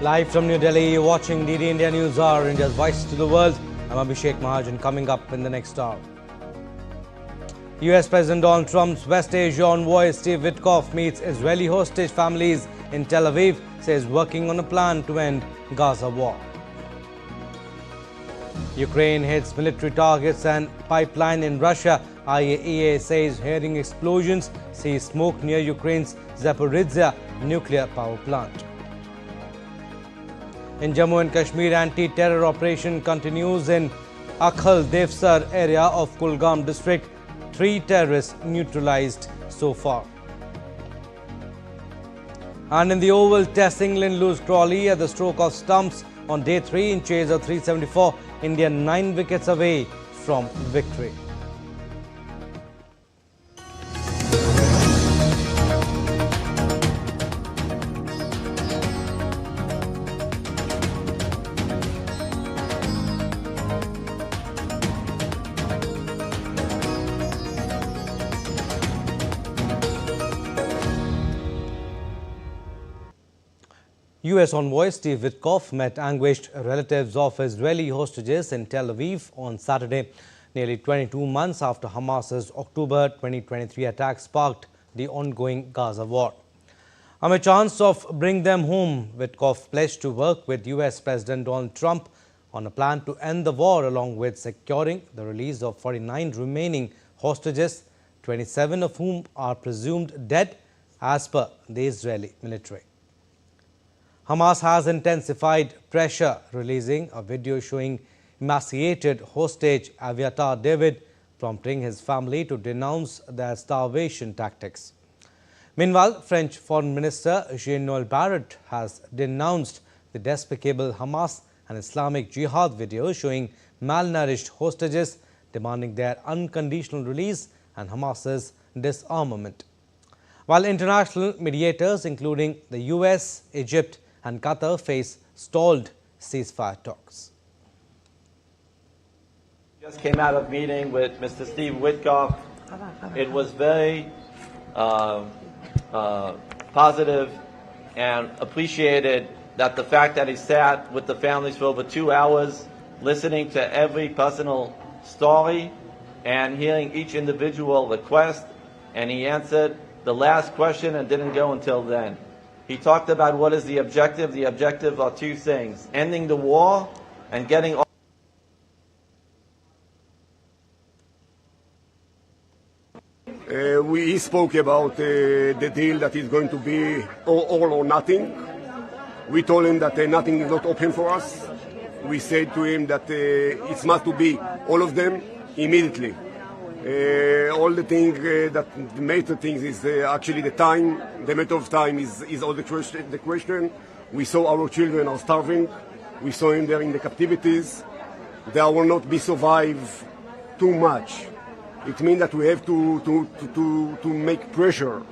Live from New Delhi, you're watching DD India News Hour, India's voice to the world. I'm Abhishek Mahajan. Coming up in the next hour. US President Donald Trump's West Asia envoy Steve Witkoff meets Israeli hostage families in Tel Aviv, says working on a plan to end Gaza War. Ukraine hits military targets and pipeline in Russia. IAEA says hearing explosions, sees smoke near Ukraine's Zaporizhzhia nuclear power plant. In Jammu and Kashmir, anti-terror operation continues in Akhal Devsar area of Kulgam district. 3 terrorists neutralized so far. And in the Oval Test, England lose Crawley at the stroke of stumps on day 3 in chase of 374. India 9 wickets away from victory. US envoy Steve Witkoff met anguished relatives of Israeli hostages in Tel Aviv on Saturday, nearly 22 months after Hamas's October 2023 attack sparked the ongoing Gaza war. On a chance of bring them home, Witkoff pledged to work with US President Donald Trump on a plan to end the war along with securing the release of 49 remaining hostages, 27 of whom are presumed dead as per the Israeli military. Hamas has intensified pressure, releasing a video showing emaciated hostage Aviatar David, prompting his family to denounce their starvation tactics. Meanwhile, French Foreign Minister Jean-Noël Barrot has denounced the despicable Hamas and Islamic Jihad video showing malnourished hostages, demanding their unconditional release and Hamas's disarmament. While international mediators, including the US, Egypt, and Qatar, face stalled ceasefire talks. Just came out of meeting with Mr. Steve Witkoff. It was very positive and appreciated that the fact that he sat with the families for over 2 hours, listening to every personal story and hearing each individual request, and he answered the last question and didn't go until then. He talked about what is the objective. The objective are 2 things: ending the war and getting all. We spoke about the deal that is going to be all or nothing. We told him that nothing is not open for us. We said to him that it must to be all of them immediately. All the thing that the matter things is actually the time. The matter of time is all the question. We saw our children are starving. We saw him there in the captivities. They will not be survive too much. It means that we have to make pressure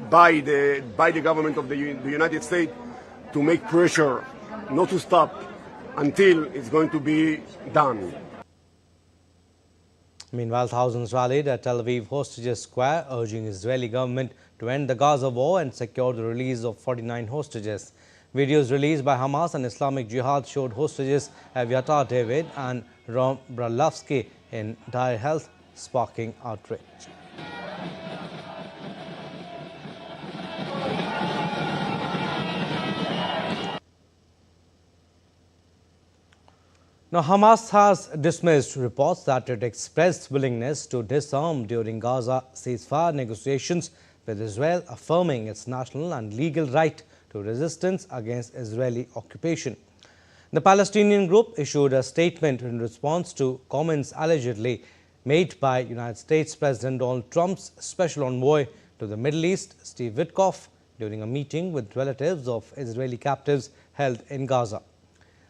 by the government of the United States to make pressure not to stop until it's going to be done. Meanwhile, thousands rallied at Tel Aviv Hostages Square, urging Israeli government to end the Gaza war and secure the release of 49 hostages. Videos released by Hamas and Islamic Jihad showed hostages Aviatar David and Rom Bralavsky in dire health, sparking outrage. Now, Hamas has dismissed reports that it expressed willingness to disarm during Gaza ceasefire negotiations, with Israel affirming its national and legal right to resistance against Israeli occupation. The Palestinian group issued a statement in response to comments allegedly made by United States President Donald Trump's special envoy to the Middle East, Steve Witkoff, during a meeting with relatives of Israeli captives held in Gaza.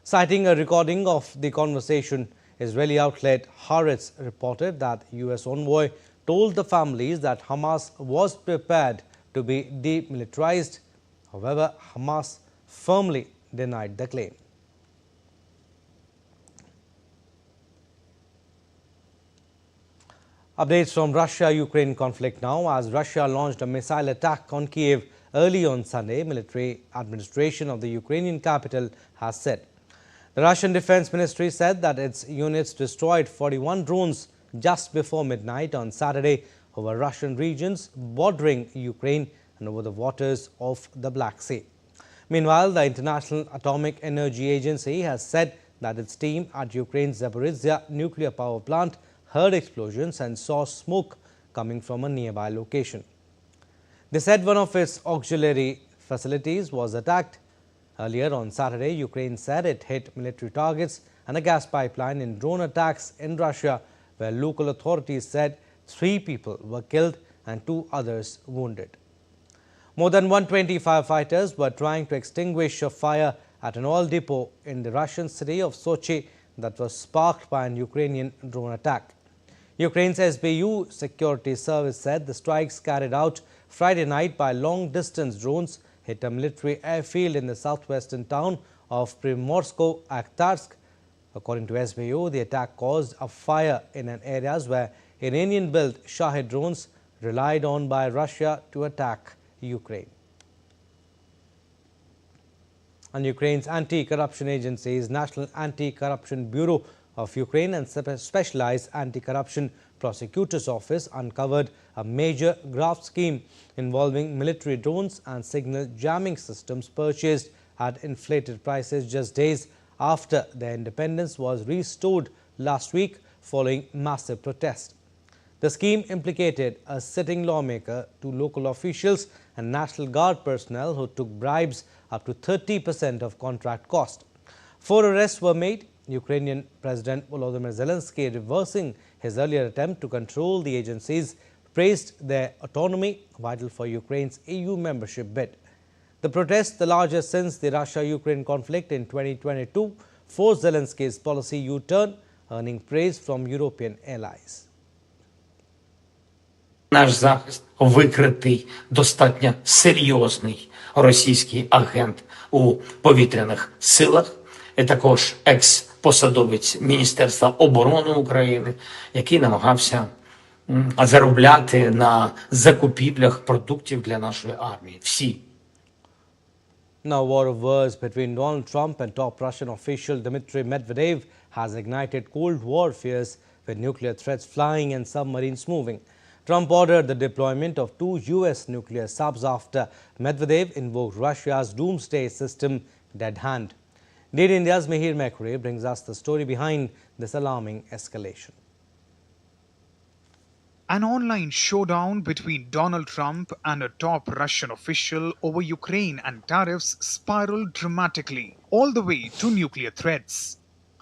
Citing a recording of the conversation, Israeli outlet Haaretz reported that US envoy told the families that Hamas was prepared to be demilitarized. However, Hamas firmly denied the claim. Updates from Russia-Ukraine conflict now, as Russia launched a missile attack on Kyiv early on Sunday, military administration of the Ukrainian capital has said. The Russian Defense Ministry said that its units destroyed 41 drones just before midnight on Saturday over Russian regions bordering Ukraine and over the waters of the Black Sea. Meanwhile, the International Atomic Energy Agency has said that its team at Ukraine's Zaporizhzhia nuclear power plant heard explosions and saw smoke coming from a nearby location. They said one of its auxiliary facilities was attacked. Earlier on Saturday, Ukraine said it hit military targets and a gas pipeline in drone attacks in Russia, where local authorities said 3 people were killed and 2 others wounded. More than 120 firefighters were trying to extinguish a fire at an oil depot in the Russian city of Sochi that was sparked by an Ukrainian drone attack. Ukraine's SBU security service said the strikes carried out Friday night by long-distance drones hit a military airfield in the southwestern town of Primorsko-Akhtarsk. According to SBU, the attack caused a fire in an areas where Iranian-built Shahid drones relied on by Russia to attack Ukraine. And Ukraine's anti-corruption agencies, National Anti-Corruption Bureau of Ukraine and Specialized Anti-Corruption Prosecutor's Office uncovered a major graft scheme involving military drones and signal jamming systems purchased at inflated prices just days after their independence was restored last week following massive protest. The scheme implicated a sitting lawmaker, 2 local officials and National Guard personnel who took bribes up to 30% of contract cost. 4 arrests were made. Ukrainian President Volodymyr Zelensky, reversing his earlier attempt to control the agencies, praised their autonomy, vital for Ukraine's EU membership bid. The protest, the largest since the Russia-Ukraine conflict in 2022, forced Zelensky's policy U-turn, earning praise from European allies. Наш захист викритий достатньо серйозний російський агент у повітряних силах, і також екс-посадовець Міністерства оборони України, який намагався заробляти на закупівлях продуктів для нашої армії. Всі. Now, a war of words between Donald Trump and top Russian official Dmitry Medvedev has ignited Cold War fears with nuclear threats flying and submarines moving. Trump ordered the deployment of 2 U.S. nuclear subs after Medvedev invoked Russia's doomsday system Dead Hand. Indeed, India's Mihir Mekuri brings us the story behind this alarming escalation. An online showdown between Donald Trump and a top Russian official over Ukraine and tariffs spiraled dramatically, all the way to nuclear threats.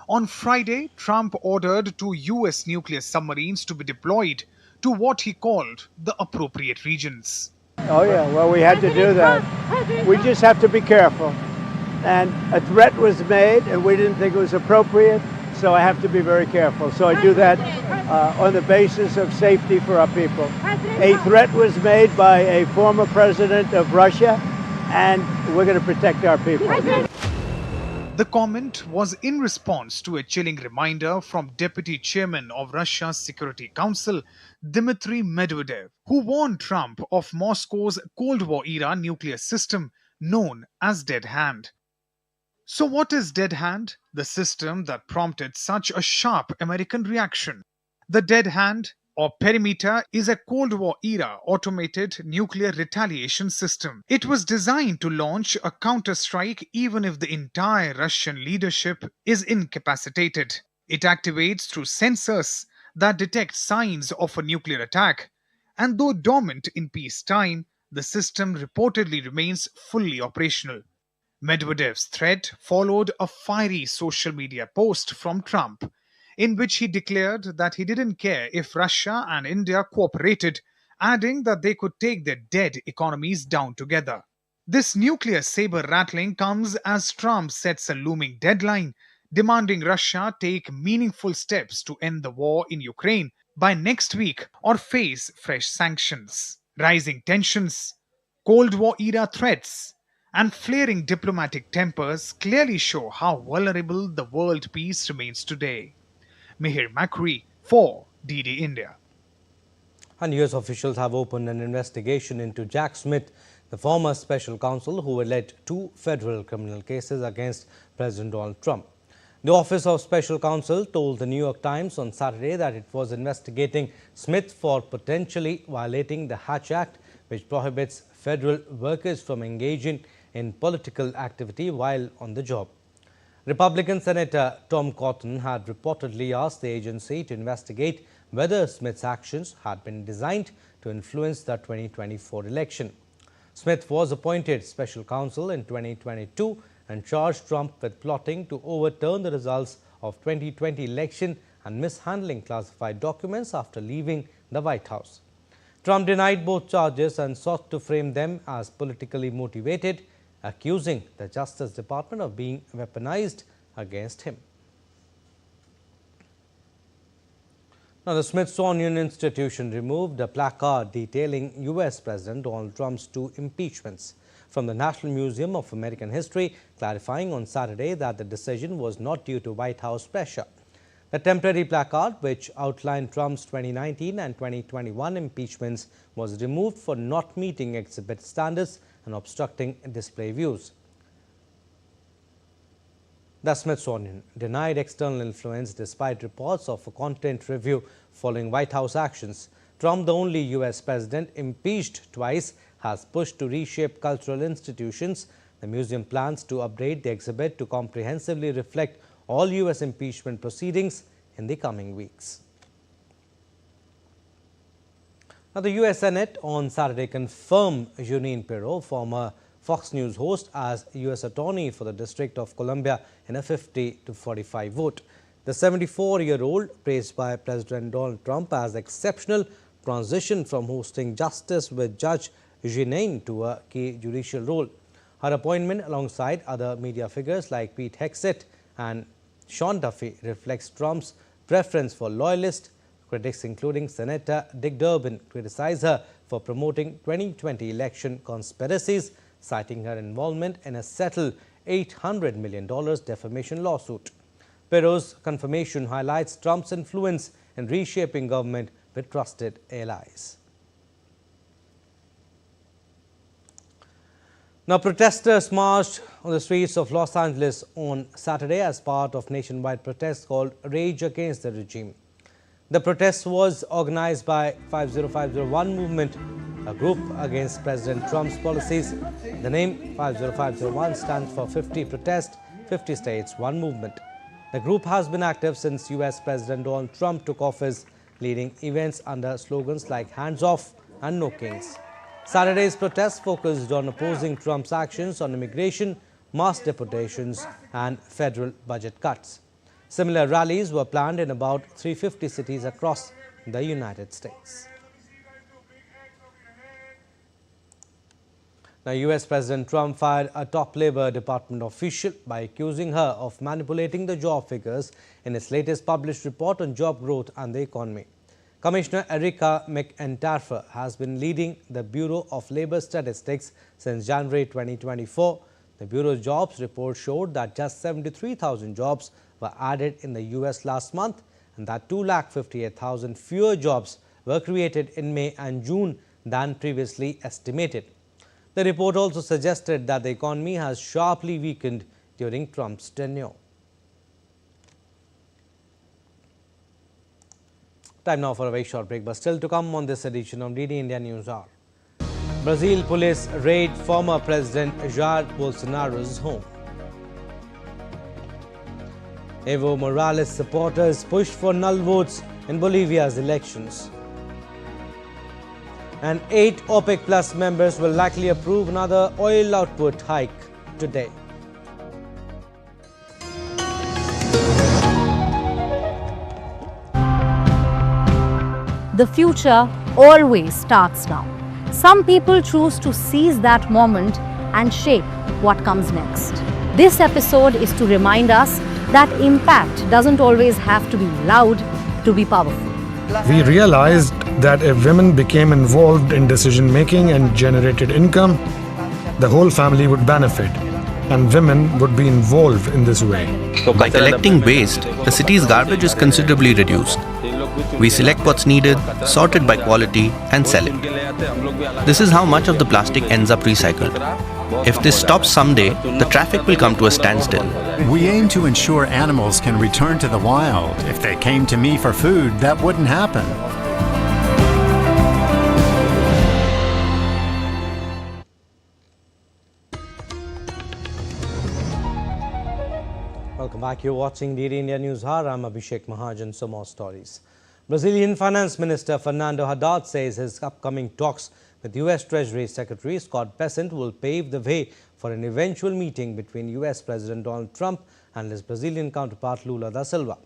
On Friday, Trump ordered 2 U.S. nuclear submarines to be deployed to what he called the appropriate regions. Oh yeah, well we had to do that. We just have to be careful. And a threat was made and we didn't think it was appropriate, so I have to be very careful. So I do that on the basis of safety for our people. A threat was made by a former president of Russia and we're going to protect our people. The comment was in response to a chilling reminder from Deputy Chairman of Russia's Security Council, Dmitry Medvedev, who warned Trump of Moscow's Cold War-era nuclear system known as Dead Hand. So what is Dead Hand? The system that prompted such a sharp American reaction. The Dead Hand, or perimeter, is a Cold War-era automated nuclear retaliation system. It was designed to launch a counterstrike even if the entire Russian leadership is incapacitated. It activates through sensors that detect signs of a nuclear attack, and though dormant in peacetime, the system reportedly remains fully operational. Medvedev's threat followed a fiery social media post from Trump, in which he declared that he didn't care if Russia and India cooperated, adding that they could take their dead economies down together. This nuclear saber-rattling comes as Trump sets a looming deadline, demanding Russia take meaningful steps to end the war in Ukraine by next week or face fresh sanctions. Rising tensions, Cold War-era threats, and flaring diplomatic tempers clearly show how vulnerable the world peace remains today. Mihir Mekuri for DD India. And US officials have opened an investigation into Jack Smith, the former special counsel who had led 2 federal criminal cases against President Donald Trump. The Office of Special Counsel told the New York Times on Saturday that it was investigating Smith for potentially violating the Hatch Act, which prohibits federal workers from engaging in political activity while on the job. Republican Senator Tom Cotton had reportedly asked the agency to investigate whether Smith's actions had been designed to influence the 2024 election. Smith was appointed special counsel in 2022 and charged Trump with plotting to overturn the results of 2020 election and mishandling classified documents after leaving the White House. Trump denied both charges and sought to frame them as politically motivated, accusing the Justice Department of being weaponized against him. Now, the Smithsonian Institution removed a placard detailing U.S. President Donald Trump's 2 impeachments from the National Museum of American History, clarifying on Saturday that the decision was not due to White House pressure. The temporary placard, which outlined Trump's 2019 and 2021 impeachments, was removed for not meeting exhibit standards and obstructing display views. The Smithsonian denied external influence despite reports of a content review following White House actions. Trump, the only U.S. president impeached twice, has pushed to reshape cultural institutions. The museum plans to update the exhibit to comprehensively reflect all U.S. impeachment proceedings in the coming weeks. Now, the U.S. Senate on Saturday confirmed Jeanine Pirro, former Fox News host, as U.S. Attorney for the District of Columbia in a 50-45 vote. The 74-year-old, praised by President Donald Trump as exceptional, transitioned from hosting justice with Judge Jeanine to a key judicial role. Her appointment, alongside other media figures like Pete Hegseth and Sean Duffy, reflects Trump's preference for loyalists. Critics, including Senator Dick Durbin, criticize her for promoting 2020 election conspiracies, citing her involvement in a settled $800 million defamation lawsuit. Pirro's confirmation highlights Trump's influence in reshaping government with trusted allies. Now, protesters marched on the streets of Los Angeles on Saturday as part of nationwide protests called Rage Against the Regime. The protest was organized by 50501 Movement, a group against President Trump's policies. The name 50501 stands for 50 Protest, 50 States, 1 Movement. The group has been active since U.S. President Donald Trump took office, leading events under slogans like Hands Off and No Kings. Saturday's protest focused on opposing Trump's actions on immigration, mass deportations and federal budget cuts. Similar rallies were planned in about 350 cities across the United States. Now, U.S. President Trump fired a top Labor Department official by accusing her of manipulating the job figures in its latest published report on job growth and the economy. Commissioner Erica McEntarfer has been leading the Bureau of Labor Statistics since January 2024. The Bureau's jobs report showed that just 73,000 jobs were added in the U.S. last month and that 258,000 fewer jobs were created in May and June than previously estimated. The report also suggested that the economy has sharply weakened during Trump's tenure. Time now for a very short break, but still to come on this edition of DD India News Hour. Brazil police raid former President Jair Bolsonaro's home. Evo Morales supporters push for null votes in Bolivia's elections. And 8 OPEC Plus members will likely approve another oil output hike today. The future always starts now. Some people choose to seize that moment and shape what comes next. This episode is to remind us that impact doesn't always have to be loud to be powerful. We realized that if women became involved in decision making and generated income, the whole family would benefit, and women would be involved in this way. By collecting waste, the city's garbage is considerably reduced. We select what's needed, sort it by quality, and sell it. This is how much of the plastic ends up recycled. If this stops someday, the traffic will come to a standstill. We aim to ensure animals can return to the wild. If they came to me for food, that wouldn't happen. Welcome back. You're watching DD India News Hour. I'm Abhishek Mahajan. Some more stories. Brazilian Finance Minister Fernando Haddad says his upcoming talks with U.S. Treasury Secretary Scott Bessent will pave the way for an eventual meeting between U.S. President Donald Trump and his Brazilian counterpart Lula da Silva.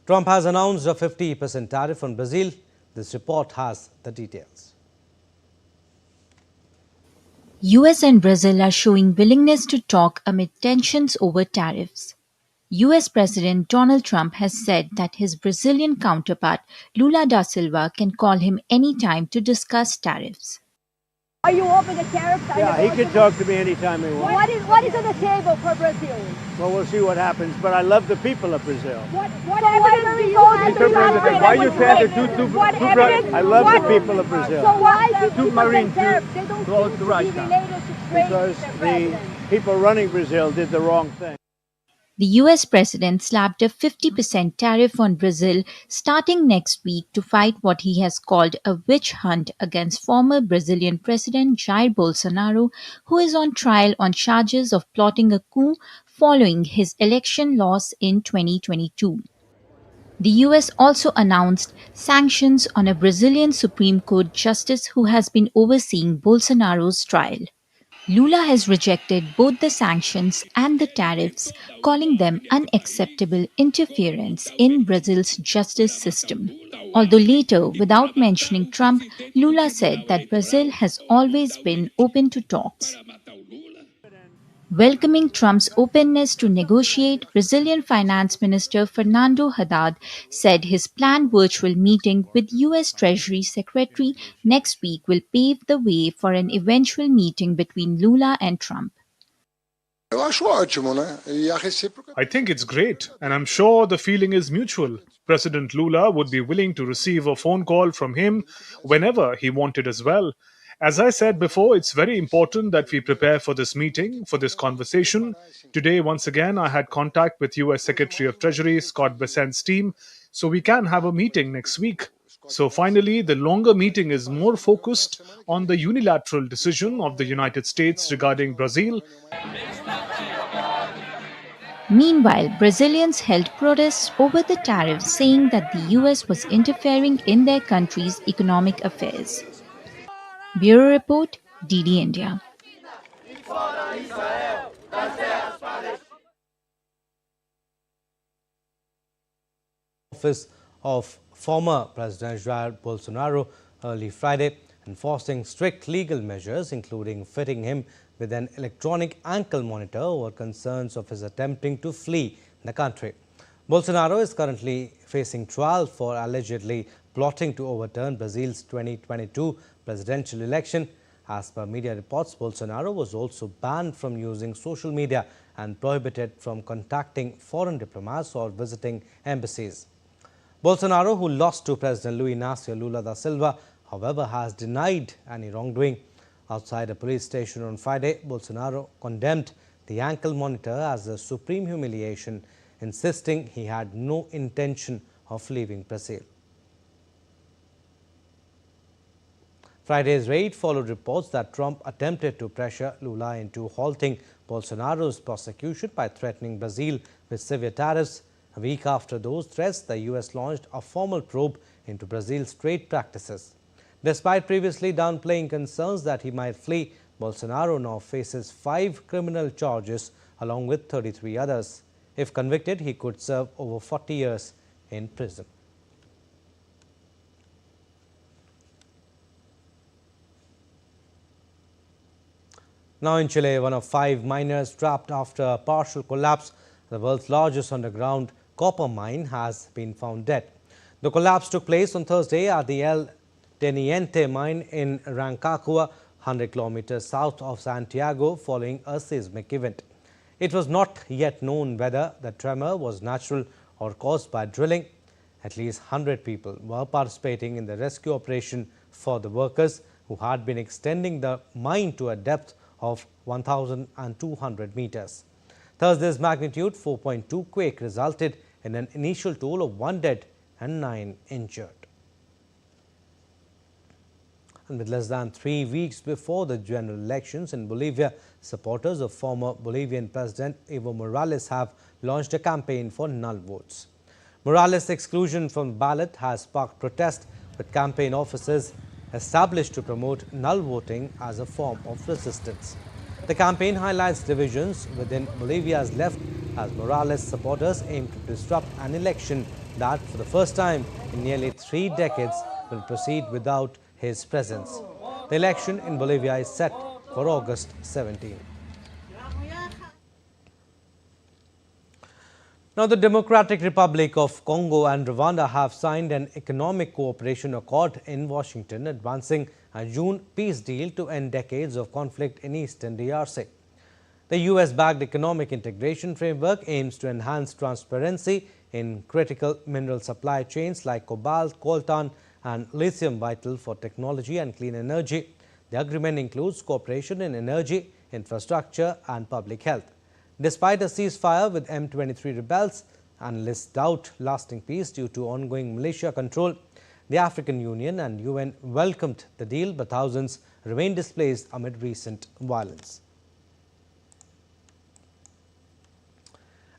Trump has announced a 50% tariff on Brazil. This report has the details. US and Brazil are showing willingness to talk amid tensions over tariffs. US President Donald Trump has said that his Brazilian counterpart Lula da Silva can call him anytime to discuss tariffs. Are you open to tariffs? Yeah, he can talk to me anytime he wants. What is on the table for Brazil? Well, we'll see what happens, but I love the people of Brazil. What evidence do you have? Why are you trying to do I love the people of Brazil. So why do Two people Marines tariffs? They don't close seem to to be Russia. related to trade Because with the their people running Brazil did the wrong thing. The US president slapped a 50% tariff on Brazil starting next week to fight what he has called a witch hunt against former Brazilian President Jair Bolsonaro, who is on trial on charges of plotting a coup following his election loss in 2022. The US also announced sanctions on a Brazilian Supreme Court justice who has been overseeing Bolsonaro's trial. Lula has rejected both the sanctions and the tariffs, calling them unacceptable interference in Brazil's justice system. Although later, without mentioning Trump, Lula said that Brazil has always been open to talks. Welcoming Trump's openness to negotiate, Brazilian Finance Minister Fernando Haddad said his planned virtual meeting with U.S. Treasury Secretary next week will pave the way for an eventual meeting between Lula and Trump. I think it's great, and I'm sure the feeling is mutual. President Lula would be willing to receive a phone call from him whenever he wanted as well. As I said before, it's very important that we prepare for this meeting, for this conversation. Today, once again, I had contact with U.S. Secretary of Treasury Scott Bessent's team, so we can have a meeting next week. So finally, the longer meeting is more focused on the unilateral decision of the United States regarding Brazil. Meanwhile, Brazilians held protests over the tariffs, saying that the US was interfering in their country's economic affairs. Bureau Report, DD India. Office of former President Jair Bolsonaro early Friday, enforcing strict legal measures, including fitting him with an electronic ankle monitor over concerns of his attempting to flee the country. Bolsonaro is currently facing trial for allegedly plotting to overturn Brazil's 2022 presidential election. As per media reports, Bolsonaro was also banned from using social media and prohibited from contacting foreign diplomats or visiting embassies. Bolsonaro, who lost to President Luiz Inácio Lula da Silva, however, has denied any wrongdoing. Outside a police station on Friday, Bolsonaro condemned the ankle monitor as a supreme humiliation, insisting he had no intention of leaving Brazil. Friday's raid followed reports that Trump attempted to pressure Lula into halting Bolsonaro's prosecution by threatening Brazil with severe tariffs. A week after those threats, the U.S. launched a formal probe into Brazil's trade practices. Despite previously downplaying concerns that he might flee, Bolsonaro now faces 5 criminal charges along with 33 others. If convicted, he could serve over 40 years in prison. Now in Chile, one of 5 miners trapped after a partial collapse, the world's largest underground copper mine, has been found dead. The collapse took place on Thursday at the El Teniente mine in Rancagua, 100 kilometers south of Santiago, following a seismic event. It was not yet known whether the tremor was natural or caused by drilling. At least 100 people were participating in the rescue operation for the workers who had been extending the mine to a depth of 1,200 meters. Thursday's magnitude 4.2 quake resulted in an initial toll of 1 dead and 9 injured. And with less than 3 weeks before the general elections in Bolivia, supporters of former Bolivian President Evo Morales have launched a campaign for null votes. Morales' exclusion from the ballot has sparked protest, with campaign officers established to promote null voting as a form of resistance. The campaign highlights divisions within Bolivia's left as Morales' supporters aim to disrupt an election that, for the first time in nearly 3 decades, will proceed without his presence. The election in Bolivia is set for August 17. Now, the Democratic Republic of Congo and Rwanda have signed an economic cooperation accord in Washington, advancing a June peace deal to end decades of conflict in eastern DRC. The US-backed economic integration framework aims to enhance transparency in critical mineral supply chains like cobalt, coltan, and lithium, vital for technology and clean energy. The agreement includes cooperation in energy, infrastructure, and public health. Despite a ceasefire with M23 rebels, analysts doubt lasting peace due to ongoing militia control. The African Union and UN welcomed the deal, but thousands remain displaced amid recent violence.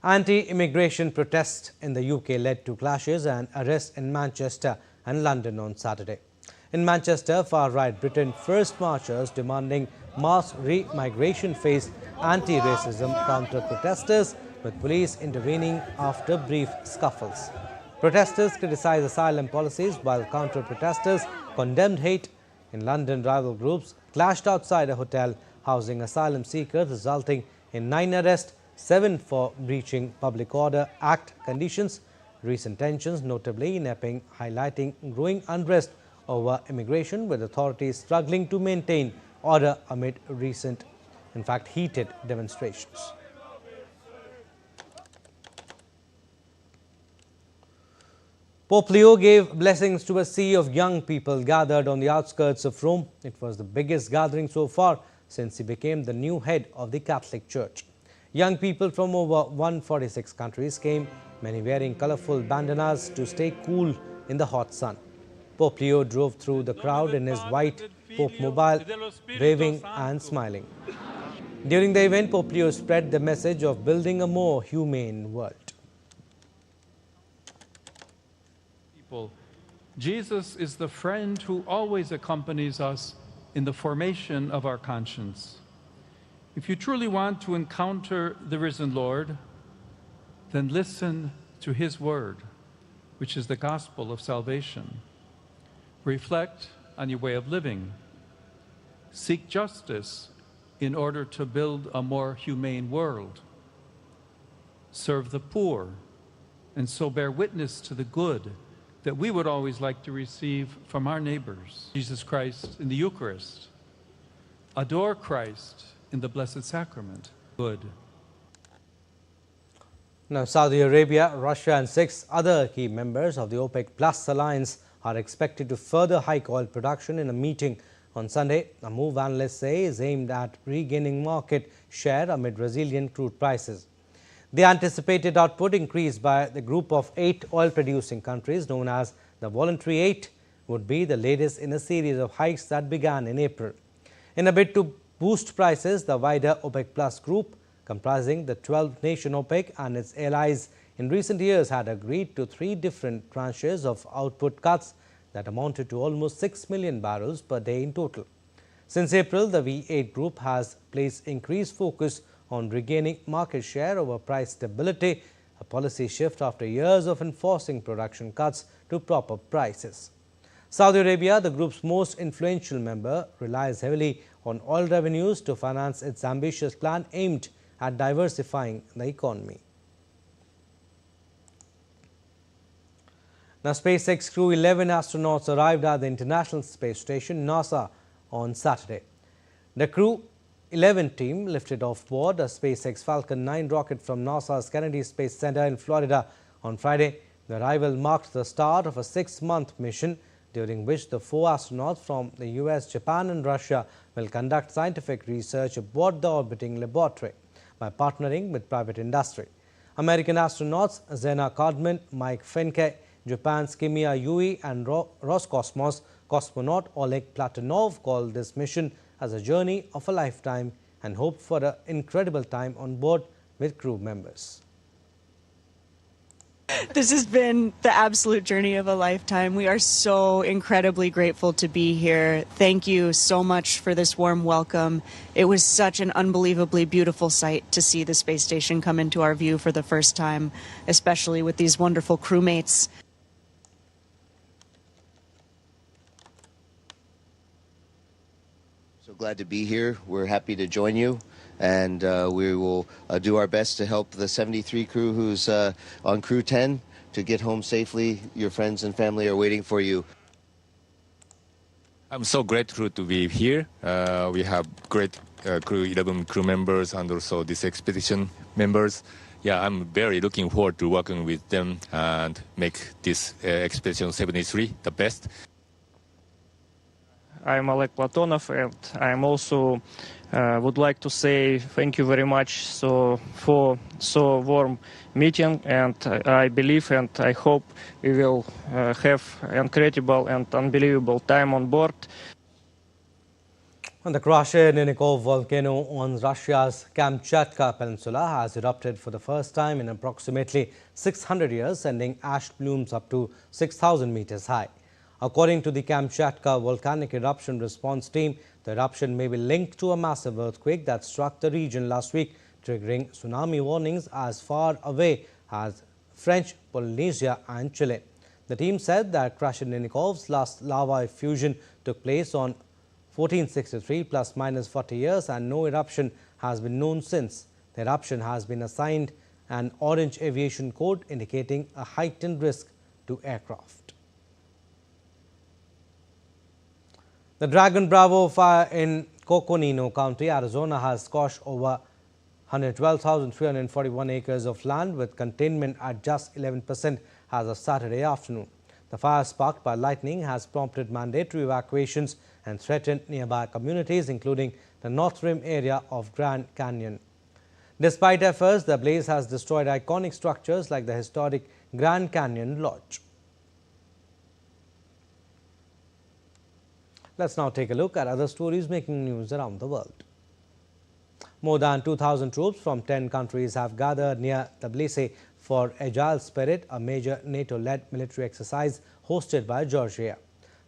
Anti-immigration protests in the UK led to clashes and arrests in Manchester and London on Saturday. In Manchester, far-right Britain First marchers demanding mass re-migration faced anti-racism counter-protesters, with police intervening after brief scuffles. Protesters criticized asylum policies, while counter-protesters condemned hate. In London, rival groups clashed outside a hotel housing asylum seekers, resulting in 9 arrests, 7 for breaching Public Order Act conditions. Recent tensions, notably in Epping, highlighting growing unrest over immigration, with authorities struggling to maintain order amid recent, in fact, heated demonstrations. Pope Leo gave blessings to a sea of young people gathered on the outskirts of Rome. It was the biggest gathering so far since he became the new head of the Catholic Church. Young people from over 146 countries came, many wearing colorful bandanas to stay cool in the hot sun. Pope Leo drove through the crowd in his white Pope Mobile, waving and smiling. During the event, Pope Leo spread the message of building a more humane world. Jesus is the friend who always accompanies us in the formation of our conscience. If you truly want to encounter the risen Lord, then listen to his word, which is the gospel of salvation. Reflect on your way of living. Seek justice in order to build a more humane world. Serve the poor, and so bear witness to the good that we would always like to receive from our neighbors. Jesus Christ in the Eucharist. Adore Christ in the Blessed Sacrament. Good. Now, Saudi Arabia, Russia and 6 other key members of the OPEC Plus alliance are expected to further hike oil production in a meeting on Sunday, a move analysts say is aimed at regaining market share amid resilient crude prices. The anticipated output increase by the group of 8 oil-producing countries known as the Voluntary 8 would be the latest in a series of hikes that began in April. In a bid to boost prices, the wider OPEC Plus group, comprising the 12-nation OPEC and its allies, in recent years had agreed to 3 different tranches of output cuts that amounted to almost 6 million barrels per day in total. Since April, the V8 group has placed increased focus on regaining market share over price stability, a policy shift after years of enforcing production cuts to prop up prices. Saudi Arabia, the group's most influential member, relies heavily on oil revenues to finance its ambitious plan aimed at diversifying the economy. Now, SpaceX Crew 11 astronauts arrived at the International Space Station, NASA, on Saturday. The Crew 11 team lifted off board a SpaceX Falcon 9 rocket from NASA's Kennedy Space Center in Florida on Friday. The arrival marked the start of a 6-month mission during which the 4 astronauts from the US, Japan and Russia will conduct scientific research aboard the orbiting laboratory by partnering with private industry. American astronauts Zena Codman, Mike Finke, Japan's Kimiya Yui and Roscosmos cosmonaut Oleg Platonov called this mission as a journey of a lifetime and hoped for an incredible time on board with crew members. This has been the absolute journey of a lifetime. We are so incredibly grateful to be here. Thank you so much for this warm welcome. It was such an unbelievably beautiful sight to see the space station come into our view for the first time, especially with these wonderful crewmates. So glad to be here. We're happy to join you. And we will do our best to help the 73 crew who's on Crew 10 to get home safely. Your friends and family are waiting for you. I'm so grateful to be here. We have great crew, 11 crew members and also this expedition members. Yeah, I'm very looking forward to working with them and make this expedition 73 the best. I'm Oleg Platonov, and I'm also would like to say thank you very much for so warm meeting, and I believe and I hope we will have incredible and unbelievable time on board. And the Krasheninnikov volcano on Russia's Kamchatka Peninsula has erupted for the first time in approximately 600 years, sending ash plumes up to 6,000 meters high. According to the Kamchatka Volcanic Eruption Response Team, the eruption may be linked to a massive earthquake that struck the region last week, triggering tsunami warnings as far away as French Polynesia and Chile. The team said that Krasheninnikov's last lava effusion took place on 1463 plus minus 40 years and no eruption has been known since. The eruption has been assigned an orange aviation code indicating a heightened risk to aircraft. The Dragon Bravo fire in Coconino County, Arizona has scorched over 112,341 acres of land with containment at just 11% as of Saturday afternoon. The fire sparked by lightning has prompted mandatory evacuations and threatened nearby communities, including the North Rim area of Grand Canyon. Despite efforts, the blaze has destroyed iconic structures like the historic Grand Canyon Lodge. Let's now take a look at other stories making news around the world. More than 2,000 troops from 10 countries have gathered near Tbilisi for Agile Spirit, a major NATO-led military exercise hosted by Georgia.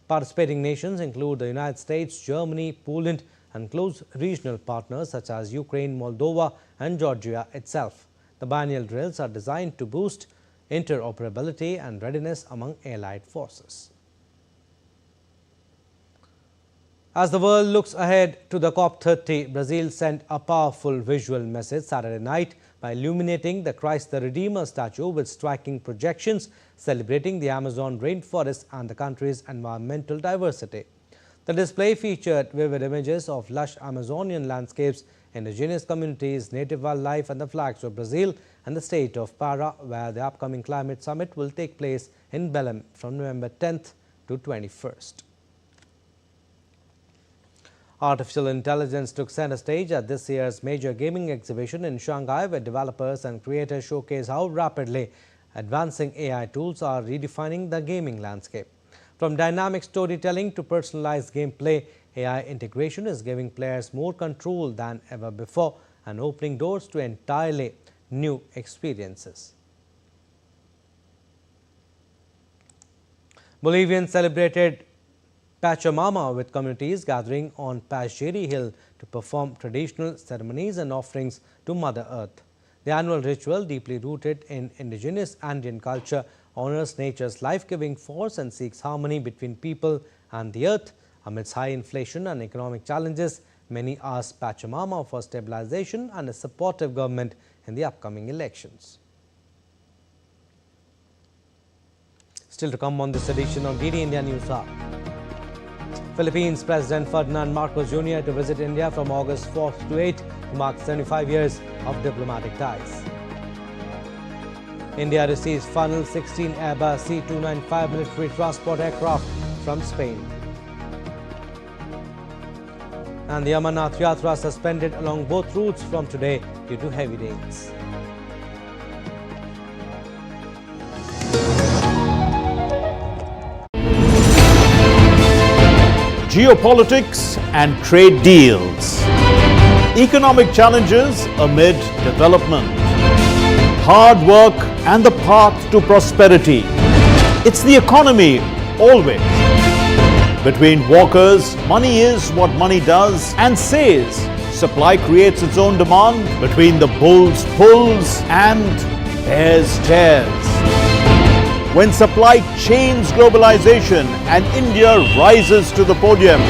Participating nations include the United States, Germany, Poland, and close regional partners such as Ukraine, Moldova, and Georgia itself. The biennial drills are designed to boost interoperability and readiness among allied forces. As the world looks ahead to the COP30, Brazil sent a powerful visual message Saturday night by illuminating the Christ the Redeemer statue with striking projections celebrating the Amazon rainforest and the country's environmental diversity. The display featured vivid images of lush Amazonian landscapes, indigenous communities, native wildlife, and the flags of Brazil and the state of Pará, where the upcoming climate summit will take place in Belém from November 10th to 21st. Artificial intelligence took center stage at this year's major gaming exhibition in Shanghai, where developers and creators showcase how rapidly advancing AI tools are redefining the gaming landscape. From dynamic storytelling to personalized gameplay, AI integration is giving players more control than ever before and opening doors to entirely new experiences. Bolivians celebrated Pachamama with communities gathering on Pachiri Hill to perform traditional ceremonies and offerings to Mother Earth. The annual ritual, deeply rooted in indigenous Andean culture, honors nature's life-giving force and seeks harmony between people and the earth. Amidst high inflation and economic challenges, many ask Pachamama for stabilization and a supportive government in the upcoming elections. Still to come on this edition of DD India News Hour. Philippines President Ferdinand Marcos Jr. to visit India from August 4th to 8th to mark 75 years of diplomatic ties. India receives final 16 Airbus C-295 military transport aircraft from Spain. And the Amarnath Yatra suspended along both routes from today due to heavy rains. Geopolitics and trade deals. Economic challenges amid development. Hard work and the path to prosperity. It's the economy always. Between walkers, money is what money does and says. Supply creates its own demand. Between the bulls pulls and bears tears. When supply chains globalization and India rises to the podium.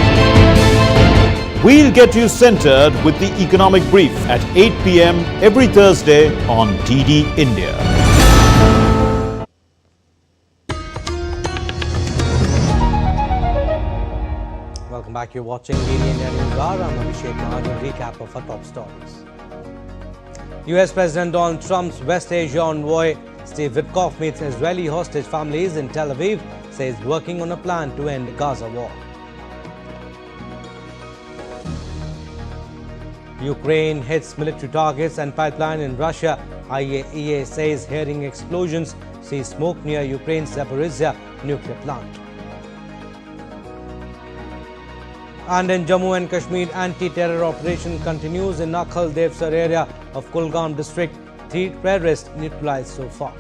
We'll get you centered with the economic brief at 8 p.m. every Thursday on DD India. Welcome back. You're watching DD India News Hour. I'm Abhishek Mahajan. Recap of our top stories. US President Donald Trump's West Asia envoy Steve Witkoff meets Israeli hostage families in Tel Aviv, says working on a plan to end Gaza War. Ukraine hits military targets and pipeline in Russia. IAEA says hearing explosions see smoke near Ukraine's Zaporizhzhia nuclear plant. And in Jammu and Kashmir, anti-terror operation continues in Akhal Devsar area of Kulgam district. 3 terrorists neutralized so far.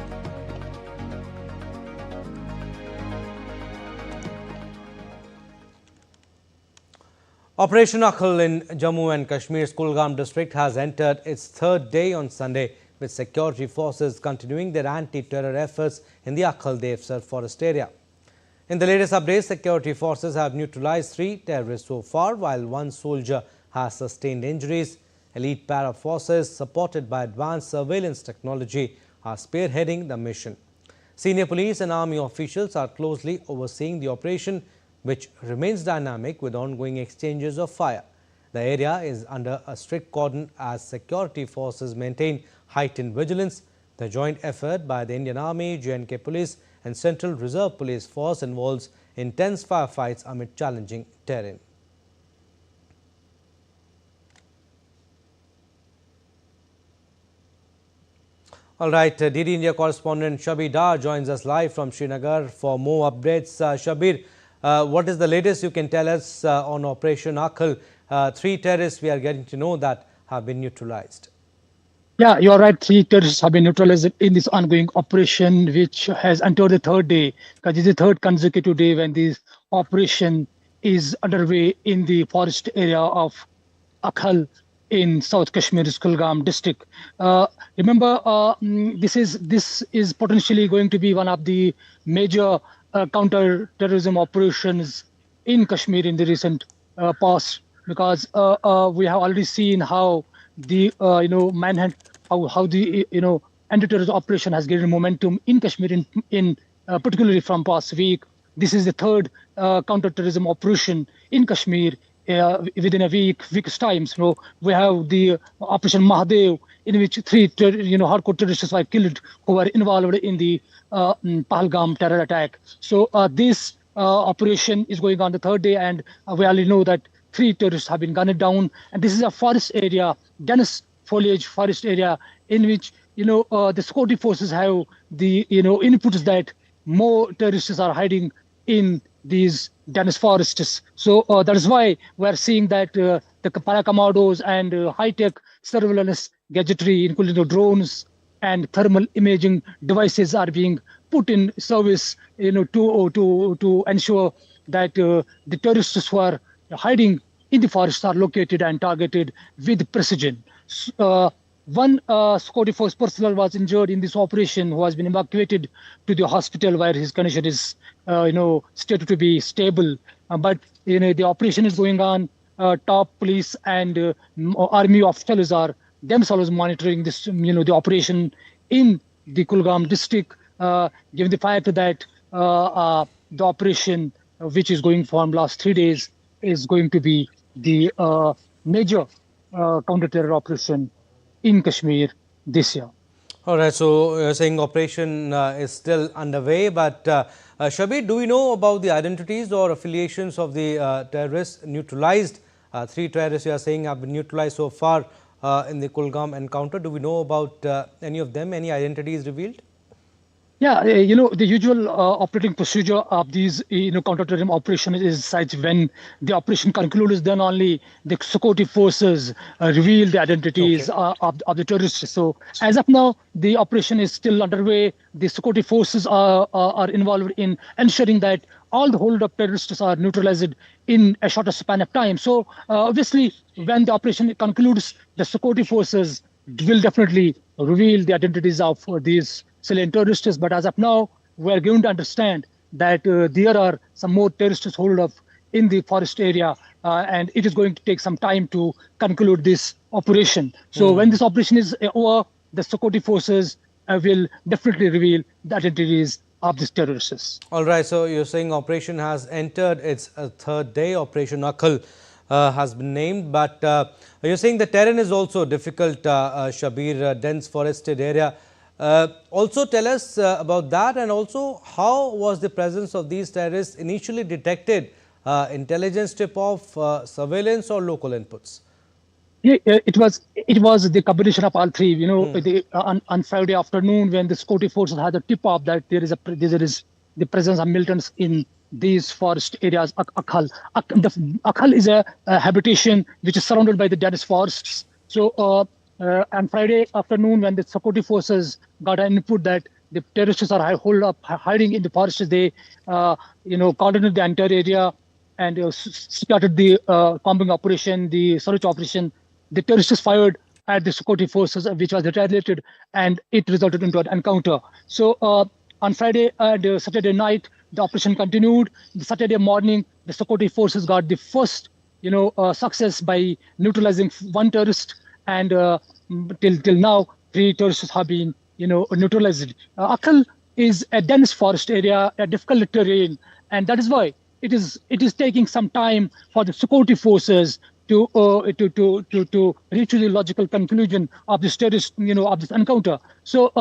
Operation Akhal in Jammu and Kashmir's Kulgam district has entered its 3rd day on Sunday, with security forces continuing their anti-terror efforts in the Akhal Devsar forest area. In the latest updates, security forces have neutralized 3 terrorists so far, while 1 soldier has sustained injuries. Elite para forces, supported by advanced surveillance technology, are spearheading the mission. Senior police and army officials are closely overseeing the operation, which remains dynamic with ongoing exchanges of fire. The area is under a strict cordon as security forces maintain heightened vigilance. The joint effort by the Indian Army, J&K Police and Central Reserve Police Force involves intense firefights amid challenging terrain. All right, DD India correspondent Shabir Dar joins us live from Srinagar for more updates. Shabir, what is the latest you can tell us on Operation Akhal? 3 terrorists we are getting to know that have been neutralized. Yeah, you're right. 3 terrorists have been neutralized in this ongoing operation, which has entered the 3rd day, because this is the 3rd consecutive day when this operation is underway in the forest area of Akhal in South Kashmir's Kulgam district. Remember, this is potentially going to be one of the major counter-terrorism operations in Kashmir in the recent past, because we have already seen how the manhunt, how the anti-terrorism operation has gained momentum in Kashmir, in particularly from past week. This is the 3rd counter-terrorism operation in Kashmir within a week's time. So we have the Operation Mahadev, in which 3 hardcore terrorists were killed who were involved in the Pahalgam terror attack. So this operation is going on the 3rd day, and we already know that 3 terrorists have been gunned down. And this is a forest area, dense foliage forest area, in which the security forces have the inputs that more terrorists are hiding in these dense forests. So that is why we are seeing that the para-commandos and high-tech surveillance gadgetry, including the drones and thermal imaging devices, are being put in service, to ensure that the terrorists who are hiding in the forests are located and targeted with precision. One security force personnel was injured in this operation, who has been evacuated to the hospital where his condition is, stated to be stable. But the operation is going on. Top police and army officials are themselves monitoring this, the operation in the Kulgam district, given the fact that the operation, which is going for last 3 days, is going to be the major counter-terror operation in Kashmir this year. All right, so you're saying operation is still underway, but Shabir, do we know about the identities or affiliations of the terrorists neutralized? 3 terrorists you are saying have been neutralized so far in the Kulgam encounter. Do we know about any of them? Any identities revealed? Yeah, the usual operating procedure of these, counter-terrorism operations is such when the operation concludes, then only the security forces reveal the identities of the terrorists. So as of now, the operation is still underway. The security forces are involved in ensuring that all the hold-up terrorists are neutralized in a shorter span of time. So obviously, when the operation concludes, the security forces will definitely reveal the identities of these salient terrorists. But as of now, we are going to understand that there are some more terrorists hold up in the forest area, and it is going to take some time to conclude this operation. So when this operation is over, the security forces will definitely reveal the identities of these terrorists. All right, so you're saying operation has entered its 3rd day. Operation Akhal has been named, but you're saying the terrain is also difficult, Shabir, dense forested area. Also tell us about that, and also how was the presence of these terrorists initially detected? Intelligence tip-off, surveillance or local inputs? Yeah, it was the combination of all three. On Friday afternoon, when the security forces had a tip-off that there is the presence of militants in these forest areas. Akhal is a habitation which is surrounded by the dense forests. So on Friday afternoon, when the security forces got an input that the terrorists are hiding in the forests, they coordinated the entire area and started the combing operation, the search operation. The terrorists fired at the security forces, which was retaliated, and it resulted into an encounter. So on Friday and Saturday night, the operation continued. The Saturday morning, the security forces got the first, success by neutralizing 1 terrorist, and till now, 3 terrorists have been, neutralized. Akhal is a dense forest area, a difficult terrain, and that is why it is taking some time for the security forces to reach the logical conclusion of this terrorist, of this encounter. So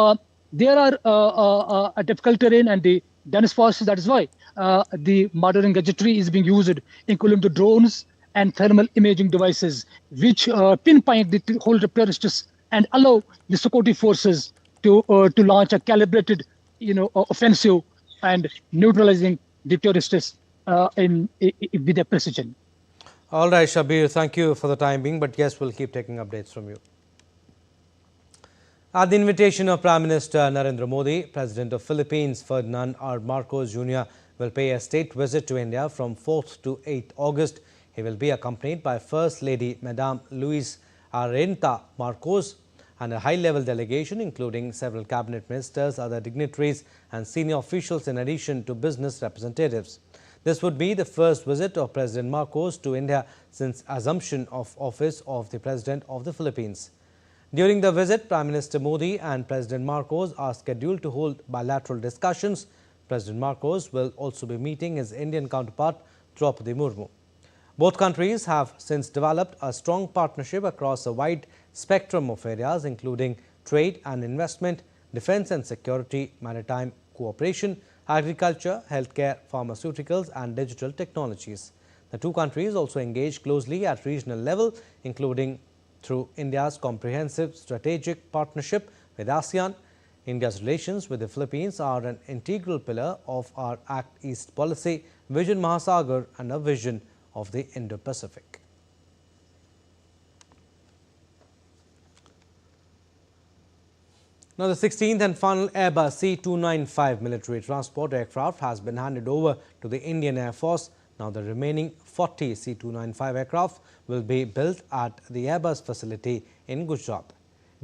there are a difficult terrain and the dense forests. That is why the modern gadgetry is being used, including the drones and thermal imaging devices, which pinpoint the whole terrorists and allow the security forces to launch a calibrated, offensive and neutralizing the terrorists with a precision. All right, Shabir, thank you for the time being, but yes, we'll keep taking updates from you. At the invitation of Prime Minister Narendra Modi, President of Philippines Ferdinand R. Marcos Jr. will pay a state visit to India from 4th to 8th August. He will be accompanied by First Lady Madame Luis Arenta Marcos and a high-level delegation including several cabinet ministers, other dignitaries and senior officials in addition to business representatives. This would be the first visit of President Marcos to India since assumption of office of the President of the Philippines. During the visit, Prime Minister Modi and President Marcos are scheduled to hold bilateral discussions. President Marcos will also be meeting his Indian counterpart, Draupadi Murmu. Both countries have since developed a strong partnership across a wide spectrum of areas, including trade and investment, defense and security, maritime cooperation, agriculture, healthcare, pharmaceuticals and digital technologies. The two countries also engage closely at regional level, including through India's comprehensive strategic partnership with ASEAN. India's relations with the Philippines are an integral pillar of our Act East policy, Vision Mahasagar and a vision of the Indo-Pacific. Now, the 16th and final Airbus C-295 military transport aircraft has been handed over to the Indian Air Force. Now, the remaining 40 C-295 aircraft will be built at the Airbus facility in Gujarat.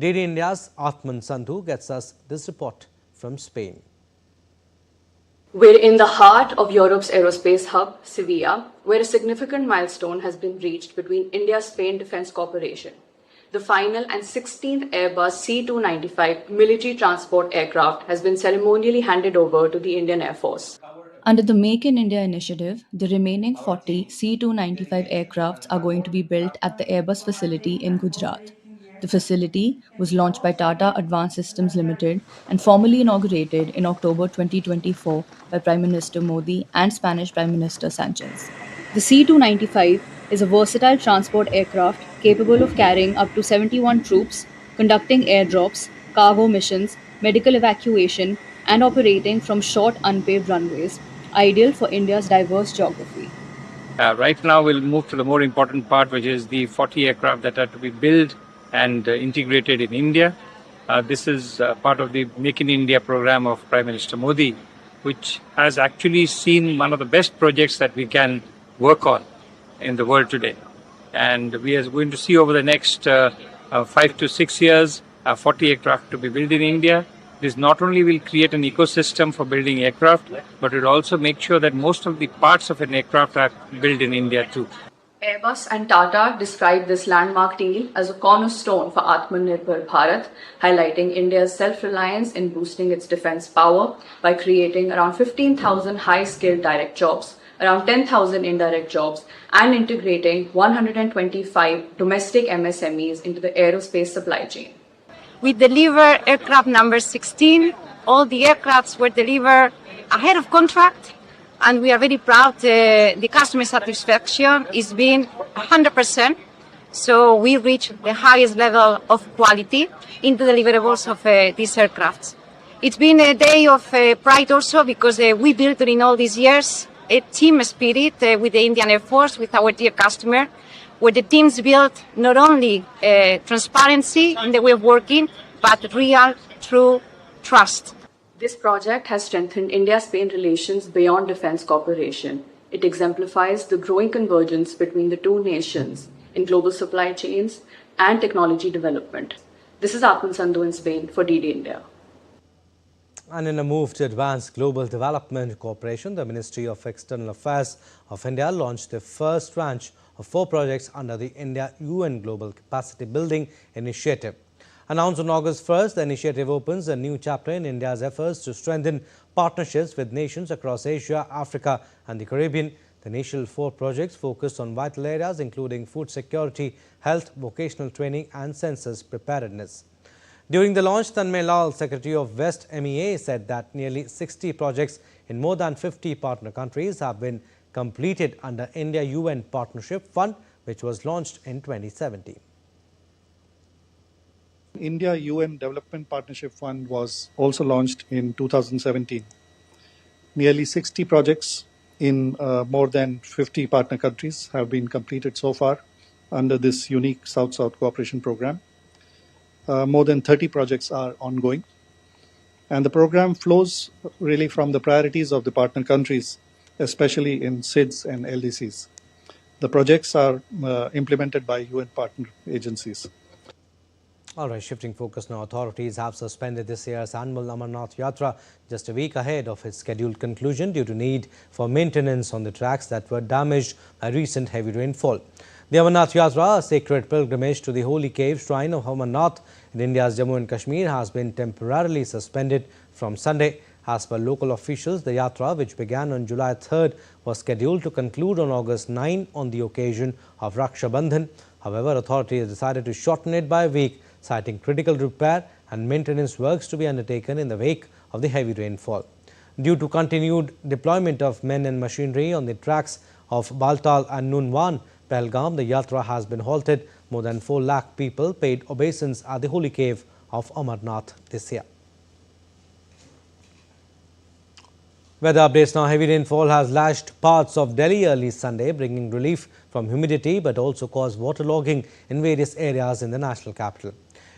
DD India's Atman Sandhu gets us this report from Spain. We're in the heart of Europe's aerospace hub, Sevilla, where a significant milestone has been reached between India-Spain Defence Cooperation. The final and 16th Airbus C-295 military transport aircraft has been ceremonially handed over to the Indian Air Force. Under the Make in India initiative, the remaining 40 C-295 aircrafts are going to be built at the Airbus facility in Gujarat. The facility was launched by Tata Advanced Systems Limited and formally inaugurated in October 2024 by Prime Minister Modi and Spanish Prime Minister Sanchez. The C-295 is a versatile transport aircraft capable of carrying up to 71 troops, conducting airdrops, cargo missions, medical evacuation, and operating from short unpaved runways, ideal for India's diverse geography. Right now, we'll move to the more important part, which is the 40 aircraft that are to be built and integrated in India. This is part of the Make in India program of Prime Minister Modi, which has actually seen one of the best projects that we can work on in the world today. And we are going to see over the next 5 to 6 years, 40 aircraft to be built in India. This not only will create an ecosystem for building aircraft, but it will also make sure that most of the parts of an aircraft are built in India too. Airbus and Tata described this landmark deal as a cornerstone for Atmanirbhar Bharat, highlighting India's self-reliance in boosting its defense power by creating around 15,000 high-skilled direct jobs, around 10,000 indirect jobs, and integrating 125 domestic MSMEs into the aerospace supply chain. We delivered aircraft number 16. All the aircrafts were delivered ahead of contract, and we are very proud. The customer satisfaction is being 100%. So we reached the highest level of quality in the deliverables of these aircrafts. It's been a day of pride also because we built during all these years a team spirit with the Indian Air Force, with our dear customer, where the teams built not only transparency in the way of working, but real, true trust. This project has strengthened India-Spain relations beyond defense cooperation. It exemplifies the growing convergence between the two nations in global supply chains and technology development. This is Atman Sandhu in Spain for DD India. And in a move to advance global development cooperation, the Ministry of External Affairs of India launched the first tranche of 4 projects under the India-UN Global Capacity Building Initiative. Announced on August 1st, the initiative opens a new chapter in India's efforts to strengthen partnerships with nations across Asia, Africa and the Caribbean. The initial 4 projects focus on vital areas including food security, health, vocational training and census preparedness. During the launch, Tanmay Lal, Secretary of West MEA, said that nearly 60 projects in more than 50 partner countries have been completed under India-UN Partnership Fund, which was launched in 2017. India-UN Development Partnership Fund was also launched in 2017. Nearly 60 projects in more than 50 partner countries have been completed so far under this unique South-South cooperation program. More than 30 projects are ongoing. And the program flows really from the priorities of the partner countries, especially in SIDS and LDCs. The projects are implemented by UN partner agencies. All right, shifting focus now, authorities have suspended this year's annual Amarnath Yatra just a week ahead of its scheduled conclusion due to need for maintenance on the tracks that were damaged by recent heavy rainfall. The Amarnath Yatra, a sacred pilgrimage to the holy cave shrine of Amarnath in India's Jammu and Kashmir, has been temporarily suspended from Sunday. As per local officials, the Yatra, which began on July 3rd, was scheduled to conclude on August 9 on the occasion of Raksha Bandhan. However, authorities decided to shorten it by a week, citing critical repair and maintenance works to be undertaken in the wake of the heavy rainfall. Due to continued deployment of men and machinery on the tracks of Baltal and Nunwan, Pahalgam, the Yatra has been halted. More than 4 lakh people paid obeisance at the holy cave of Amarnath this year. Weather updates now. Heavy rainfall has lashed parts of Delhi early Sunday, bringing relief from humidity but also caused waterlogging in various areas in the national capital.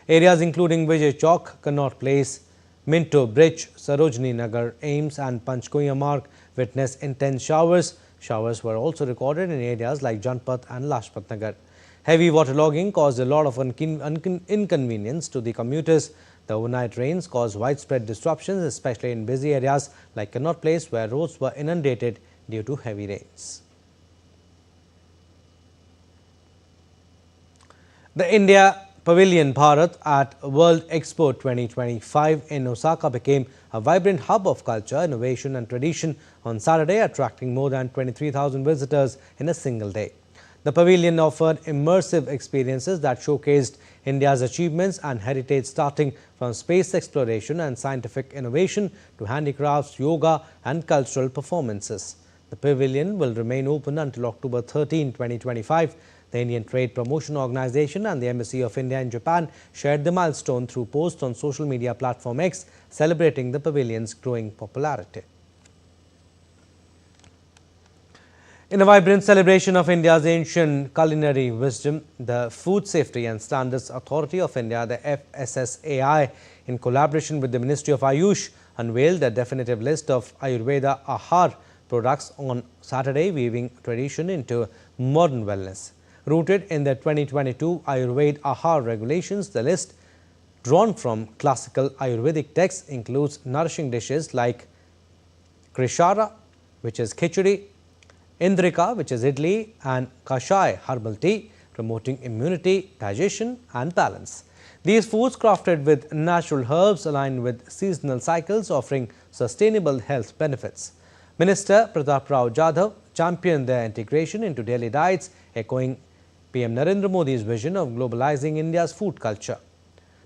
Areas including Vijay Chowk, Connaught Place, Minto Bridge, Sarojini Nagar, Ames and Panchkuya Marg witnessed intense showers. Showers were also recorded in areas like Janpat and Lajpat Nagar. Heavy waterlogging caused a lot of inconvenience to the commuters. The overnight rains caused widespread disruptions, especially in busy areas like Connaught Place, where roads were inundated due to heavy rains. The India Pavilion Bharat at World Expo 2025 in Osaka became a vibrant hub of culture, innovation and tradition on Saturday, attracting more than 23,000 visitors in a single day. The pavilion offered immersive experiences that showcased India's achievements and heritage, starting from space exploration and scientific innovation to handicrafts, yoga and cultural performances. The pavilion will remain open until October 13, 2025. The Indian Trade Promotion Organization and the Embassy of India in Japan shared the milestone through posts on social media platform X, celebrating the pavilion's growing popularity. In a vibrant celebration of India's ancient culinary wisdom, the Food Safety and Standards Authority of India, the FSSAI, in collaboration with the Ministry of Ayush, unveiled a definitive list of Ayurveda Akhal products on Saturday, weaving tradition into modern wellness. Rooted in the 2022 Ayurveda Akhal regulations, the list, drawn from classical Ayurvedic texts, includes nourishing dishes like Krishara, which is khichdi, Indrika, which is idli, and Kashai, herbal tea, promoting immunity, digestion and balance. These foods, crafted with natural herbs, align with seasonal cycles, offering sustainable health benefits. Minister Pratap Rao Jadhav championed their integration into daily diets, echoing PM Narendra Modi's vision of globalizing India's food culture.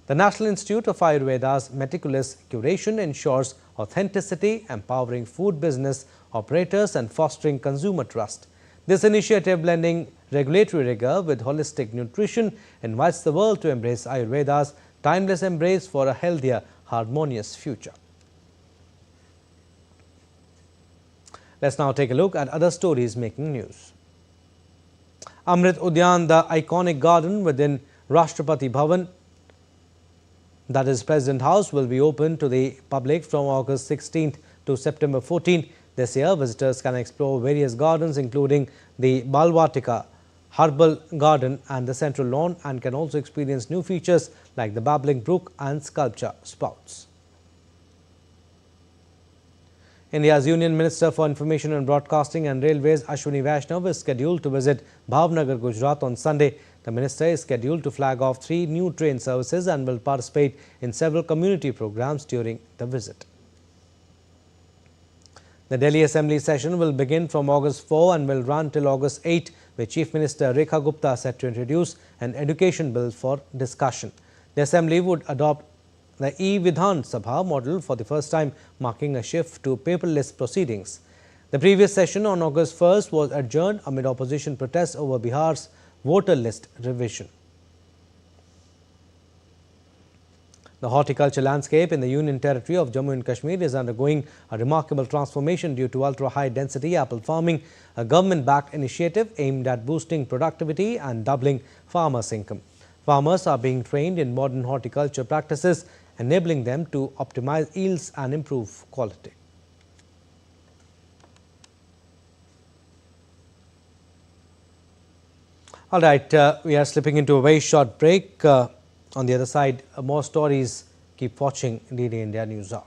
The National Institute of Ayurveda's meticulous curation ensures authenticity, empowering food business operators and fostering consumer trust. This initiative, blending regulatory rigor with holistic nutrition, invites the world to embrace Ayurveda's timeless embrace for a healthier, harmonious future. Let's now take a look at other stories making news. Amrit Udyan, the iconic garden within Rashtrapati Bhavan, that is President House, will be open to the public from August 16th to September 14th. This year, visitors can explore various gardens, including the Balvatika Herbal Garden and the Central Lawn, and can also experience new features like the Babbling Brook and sculpture spouts. India's Union Minister for Information and Broadcasting and Railways, Ashwini Vaishnav, is scheduled to visit Bhavnagar, Gujarat on Sunday. The minister is scheduled to flag off 3 new train services and will participate in several community programs during the visit. The Delhi Assembly session will begin from August 4 and will run till August 8, with Chief Minister Rekha Gupta set to introduce an education bill for discussion. The Assembly would adopt the E-Vidhan Sabha model for the first time, marking a shift to paperless proceedings. The previous session on August 1st was adjourned amid opposition protests over Bihar's voter list revision. The horticulture landscape in the Union Territory of Jammu and Kashmir is undergoing a remarkable transformation due to ultra-high density apple farming, a government-backed initiative aimed at boosting productivity and doubling farmers' income. Farmers are being trained in modern horticulture practices, enabling them to optimize yields and improve quality. All right, we are slipping into a very short break. On the other side, more stories. Keep watching DD India News Hour.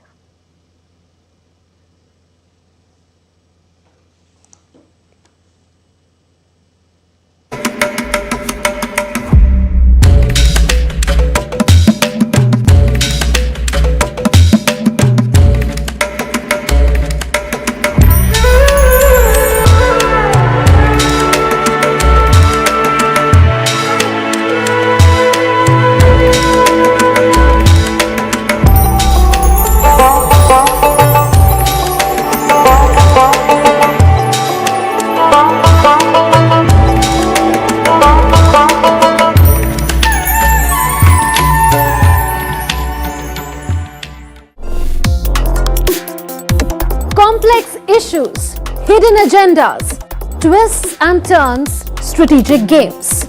Complex issues, hidden agendas, twists and turns, strategic games.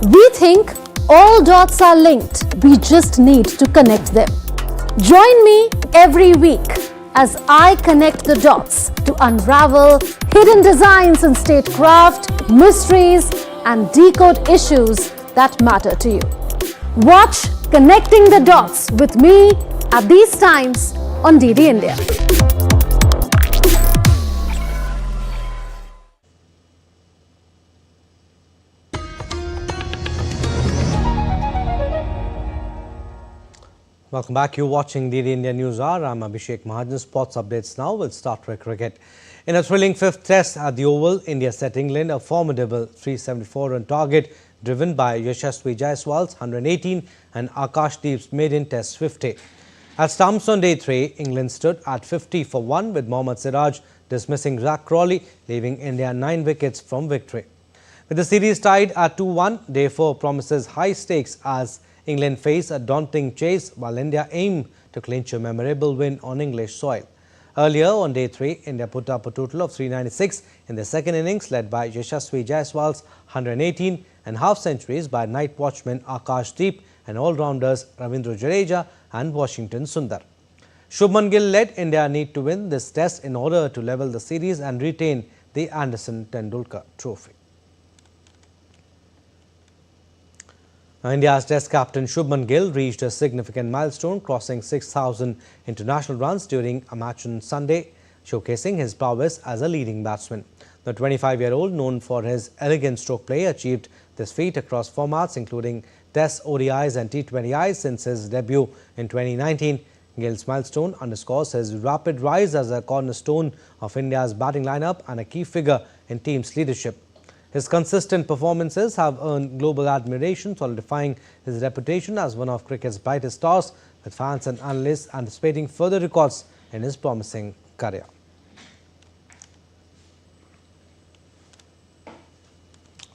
We think all dots are linked. We just need to connect them. Join me every week as I connect the dots to unravel hidden designs in statecraft, mysteries, and decode issues that matter to you. Watch Connecting the Dots with me at these times on DD India. Welcome back. You're watching DD India News Hour. I'm Abhishek Mahajan. Sports updates now. We'll start with cricket. In a thrilling fifth test at the Oval, India set England a formidable 374-run target driven by Yashasvi Jaiswal's 118 and Akashdeep's maiden test 50. At stumps on day 3, England stood at 50 for 1 with Mohammad Siraj dismissing Zach Crawley, leaving India 9 wickets from victory. With the series tied at 2-1, day 4 promises high stakes as England face a daunting chase while India aim to clinch a memorable win on English soil. Earlier on day 3, India put up a total of 396 in the second innings, led by Yashasvi Jaiswal's 118 and half centuries by night watchman Akashdeep and all-rounders Ravindra Jadeja and Washington Sundar. Shubman Gill led India need to win this test in order to level the series and retain the Anderson Tendulkar trophy. India's Test captain Shubman Gill reached a significant milestone, crossing 6,000 international runs during a match on Sunday, showcasing his prowess as a leading batsman. The 25-year-old, known for his elegant stroke play, achieved this feat across formats including Test, ODIs and T20Is since his debut in 2019. Gill's milestone underscores his rapid rise as a cornerstone of India's batting lineup and a key figure in team's leadership. His consistent performances have earned global admiration, solidifying his reputation as one of cricket's brightest stars, with fans and analysts anticipating further records in his promising career.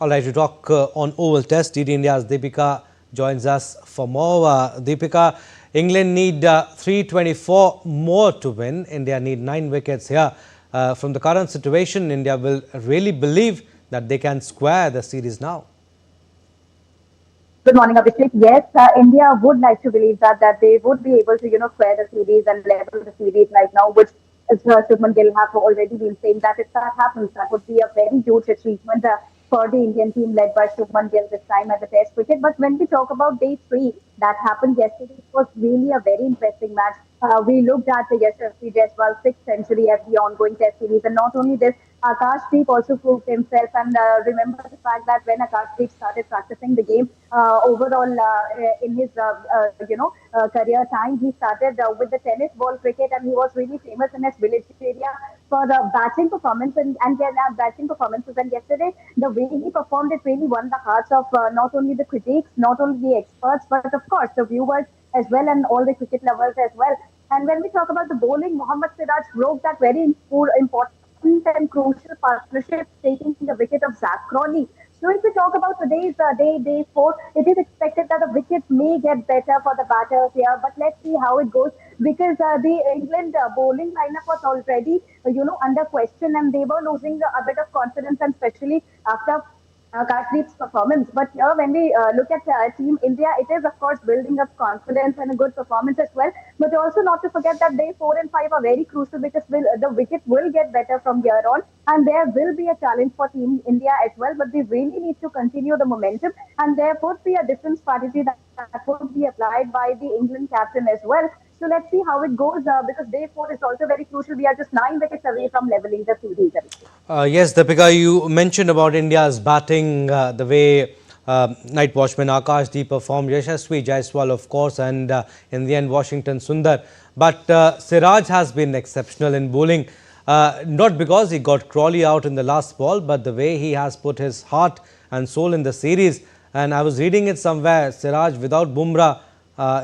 All right, to talk on Oval Test, DD India's Deepika joins us for more. Deepika, England need 324 more to win. India need 9 wickets here. From the current situation, India will really believe that they can square the series now. Good morning, Abhishek. Yes, India would like to believe that they would be able to, square the series and level the series right now, which Shubman Gill have already been saying that if that happens, that would be a very huge achievement for the Indian team led by Shubman Gill this time at the Test cricket. But when we talk about day 3, that happened yesterday, it was really a very interesting match. We looked at the Yashasvi Jaiswal's 6th century at the ongoing Test series, and not only this, Akashdeep also proved himself. And remember the fact that when Akashdeep started practicing the game, overall in his career time, he started with the tennis ball cricket, and he was really famous in his village area for batting performance and batting performances. And yesterday, the way he performed, it really won the hearts of not only the critics, not only the experts, but of course the viewers as well, and all the cricket lovers as well. And when we talk about the bowling, Mohammad Siraj broke that very important and crucial partnership, taking the wicket of Zach Crawley. So if we talk about today's day 4, it is expected that the wickets may get better for the batters here, but let's see how it goes, because the England bowling lineup was already under question, and they were losing a bit of confidence, and especially after Kashmir's performance. But here, when we look at Team India, it is of course building up confidence and a good performance as well. But also not to forget that day 4 and 5 are very crucial, because the wicket will get better from here on, and there will be a challenge for Team India as well. But they really need to continue the momentum, and there would be a different strategy that would be applied by the England captain as well. So let's see how it goes, because day 4 is also very crucial. We are just 9 wickets away from leveling the series. Yes, Deepika, you mentioned about India's batting, the way night watchman Akashdeep performed, Yashasvi Jaiswal, of course, and in the end, Washington Sundar. But Siraj has been exceptional in bowling, not because he got Crawley out in the last ball, but the way he has put his heart and soul in the series. And I was reading it somewhere, Siraj without Bumrah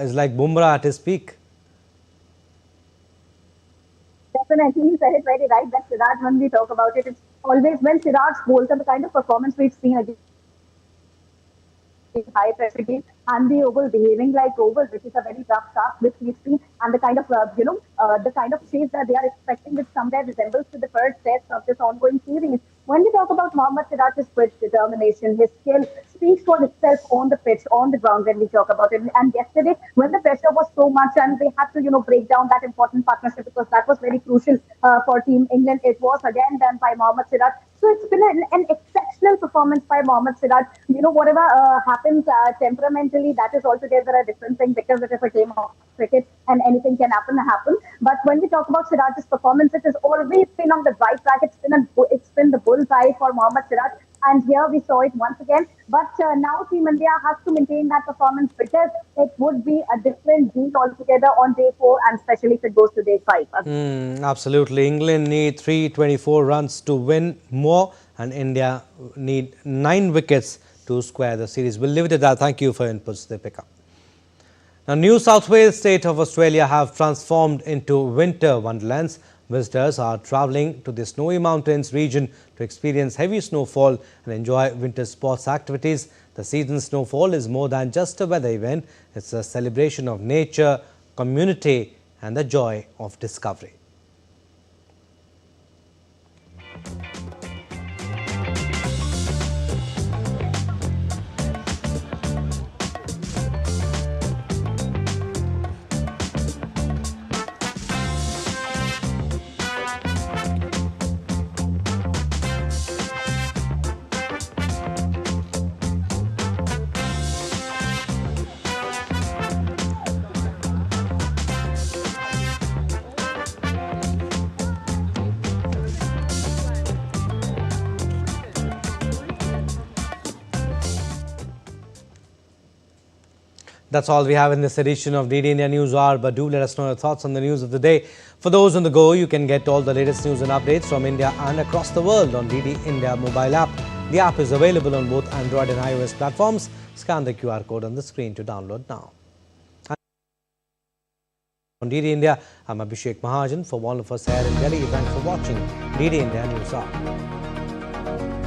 is like Bumrah at his peak. Definitely, you said it very right that Siraj, when we talk about it, it's always when Siraj bowls, and the kind of performance we've seen again, high pressure game, and the Oval behaving like Oval, which is a very tough task which we've seen, and the kind of the kind of chase that they are expecting, which somewhere resembles to the first test of this ongoing series. When we talk about Mohammad Siraj's determination, his skill speaks for itself on the pitch, on the ground when we talk about it. And yesterday, when the pressure was so much and they had to, break down that important partnership, because that was very crucial for Team England, it was again done by Mohammad Siraj. So it's been an exceptional performance by Mohammad Siraj. Whatever happens temperamentally, that is altogether a different thing, because it is a game of cricket and anything can happen. But when we talk about Siraj's performance, it has always been on the right track. It's been the bullseye for Mohammad Siraj. And here we saw it once again. But now Team India has to maintain that performance because it would be a different deal altogether on day 4 and especially if it goes to day 5. Absolutely. England need 324 runs to win more and India need 9 wickets to square the series. We'll leave it at that. Thank you for your inputs. They pick up. Now, New South Wales state of Australia have transformed into winter wonderlands. Visitors are travelling to the snowy mountains region to experience heavy snowfall and enjoy winter sports activities. The season's snowfall is more than just a weather event. It's a celebration of nature, community and the joy of discovery. That's all we have in this edition of DD India News Hour, but do let us know your thoughts on the news of the day. For those on the go, you can get all the latest news and updates from India and across the world on DD India mobile app. The app is available on both Android and iOS platforms. Scan the QR code on the screen to download now. On DD India, I'm Abhishek Mahajan. For all of us here in Delhi, thanks for watching DD India News Hour.